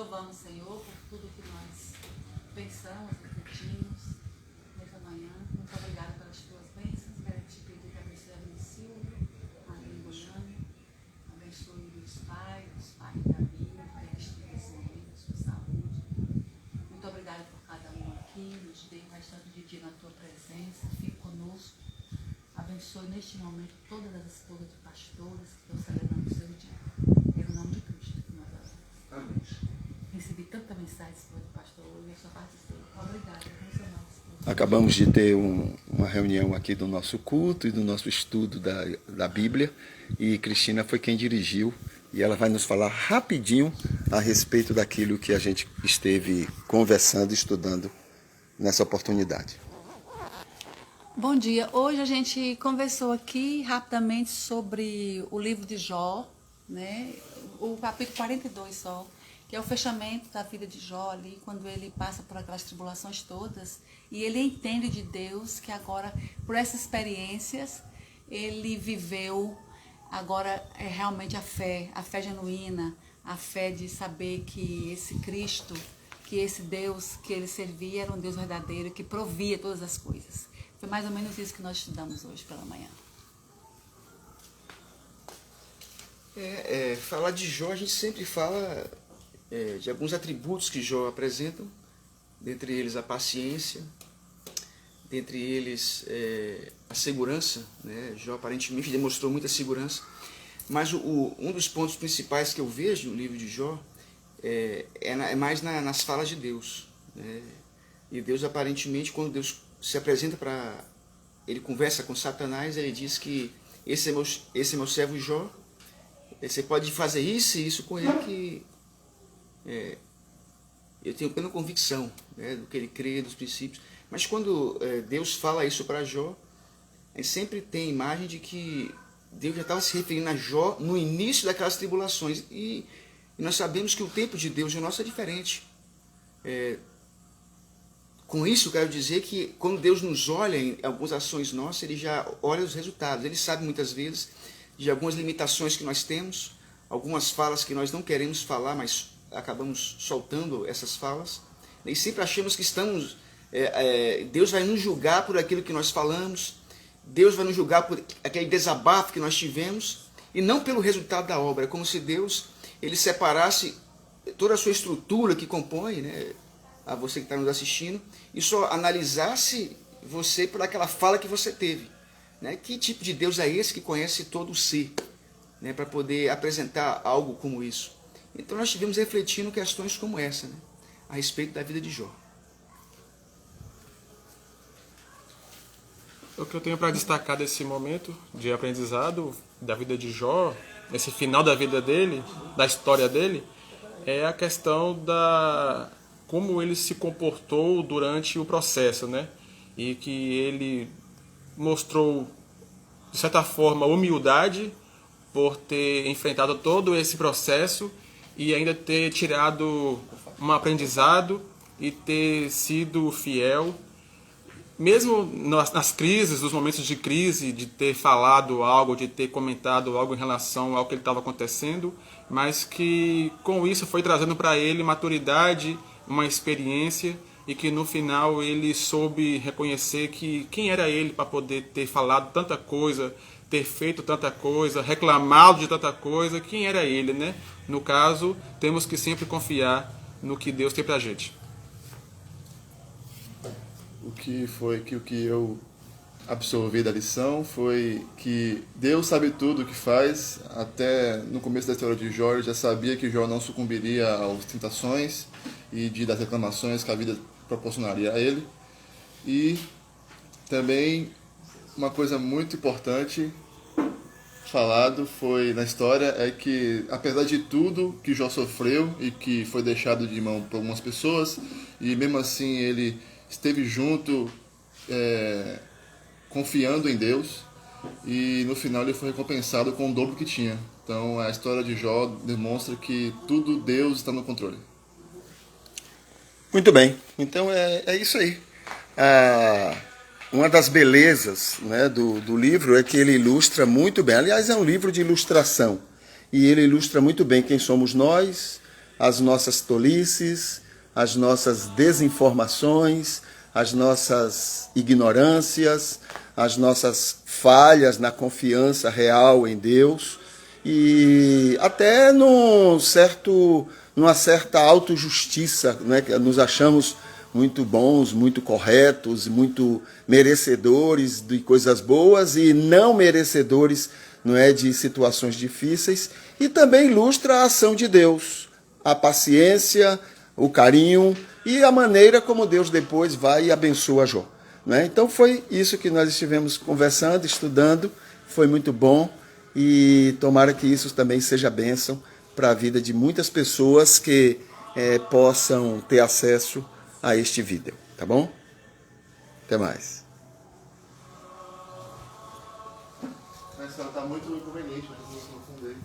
louvamos, Senhor, por tudo que nós pensamos, refletimos nessa manhã. Muito obrigada pelas tuas bênçãos. Quero te pedir que abençoe a Avenida Silvia, a Avenida Goiânia. Abençoe os pais da Bíblia, que esteja nesse momento, sua saúde. Muito obrigada por cada um aqui. Nos dê o restante de dia na tua presença. Fique conosco. Abençoe neste momento todas as esposas de pastores que estão celebrando o seu dia. Em nome de Cristo, que nós oramos. Amém. Recebi tanta mensagem sobre o pastor hoje, eu só participei. Obrigada, Acabamos de ter uma reunião aqui do nosso culto e do nosso estudo da Bíblia, e Cristina foi quem dirigiu, e ela vai nos falar rapidinho a respeito daquilo que a gente esteve conversando, estudando nessa oportunidade. Bom dia. Hoje a gente conversou aqui rapidamente sobre o livro de Jó, né? O capítulo 42 só, que é o fechamento da vida de Jó ali, quando ele passa por aquelas tribulações todas, e ele entende de Deus que agora, por essas experiências, ele viveu agora realmente a fé genuína, a fé de saber que esse Cristo, que esse Deus que ele servia era um Deus verdadeiro, que provia todas as coisas. Foi mais ou menos isso que nós estudamos hoje pela manhã. Falar de Jó, a gente sempre fala de alguns atributos que Jó apresenta, dentre eles a paciência, dentre eles a segurança, né? Jó aparentemente demonstrou muita segurança, mas um dos pontos principais que eu vejo no livro de Jó é mais nas falas de Deus, né? E Deus aparentemente, quando Deus se apresenta ele conversa com Satanás, ele diz que esse é meu servo Jó, você pode fazer isso e isso com ele, que eu tenho plena convicção, né, do que ele crê, dos princípios. Mas quando Deus fala isso para Jó, a gente sempre tem a imagem de que Deus já estava se referindo a Jó no início daquelas tribulações. E nós sabemos que o tempo de Deus e o nosso é diferente. Com isso, eu quero dizer que quando Deus nos olha em algumas ações nossas, Ele já olha os resultados. Ele sabe muitas vezes de algumas limitações que nós temos, algumas falas que nós não queremos falar, mas acabamos soltando essas falas. E sempre achamos que estamos... Deus vai nos julgar por aquilo que nós falamos, Deus vai nos julgar por aquele desabafo que nós tivemos, e não pelo resultado da obra. É como se Deus ele separasse toda a sua estrutura que compõe, né, a você que está nos assistindo, e só analisasse você por aquela fala que você teve. Né? Que tipo de Deus é esse que conhece todo o ser, né, para poder apresentar algo como isso? Então nós estivemos refletindo questões como essa, né, a respeito da vida de Jó. O que eu tenho para destacar desse momento de aprendizado da vida de Jó, esse final da vida dele, da história dele, é a questão da como ele se comportou durante o processo, né? E que ele mostrou, de certa forma, humildade por ter enfrentado todo esse processo e ainda ter tirado um aprendizado e ter sido fiel, mesmo nas crises, nos momentos de crise, de ter falado algo, de ter comentado algo em relação ao que ele estava acontecendo, mas que com isso foi trazendo para ele maturidade, uma experiência, e que no final ele soube reconhecer que quem era ele para poder ter falado tanta coisa, ter feito tanta coisa, reclamado de tanta coisa, quem era ele, né? No caso, temos que sempre confiar no que Deus tem para a gente. O que eu absorvi da lição foi que Deus sabe tudo o que faz. Até no começo da história de Jó, ele já sabia que Jó não sucumbiria às tentações e das reclamações que a vida proporcionaria a ele. E também uma coisa muito importante falado foi na história é que, apesar de tudo que Jó sofreu e que foi deixado de mão por algumas pessoas, e mesmo assim ele esteve junto, confiando em Deus, e no final ele foi recompensado com o dobro que tinha. Então a história de Jó demonstra que tudo Deus está no controle. Muito bem, então é isso aí. Uma das belezas, né, do livro é que ele ilustra muito bem. Aliás, é um livro de ilustração. E ele ilustra muito bem quem somos nós, as nossas tolices, as nossas desinformações, as nossas ignorâncias, as nossas falhas na confiança real em Deus e até numa certa autojustiça, né? Que nos achamos muito bons, muito corretos, muito merecedores de coisas boas e não merecedores, não é, de situações difíceis. E também ilustra a ação de Deus, a paciência, o carinho e a maneira como Deus depois vai e abençoa Jó. Né? Então foi isso que nós estivemos conversando, estudando, foi muito bom e tomara que isso também seja bênção para a vida de muitas pessoas que possam ter acesso a este vídeo, tá bom? Até mais. Mas ela tá muito inconveniente, não aprofundei.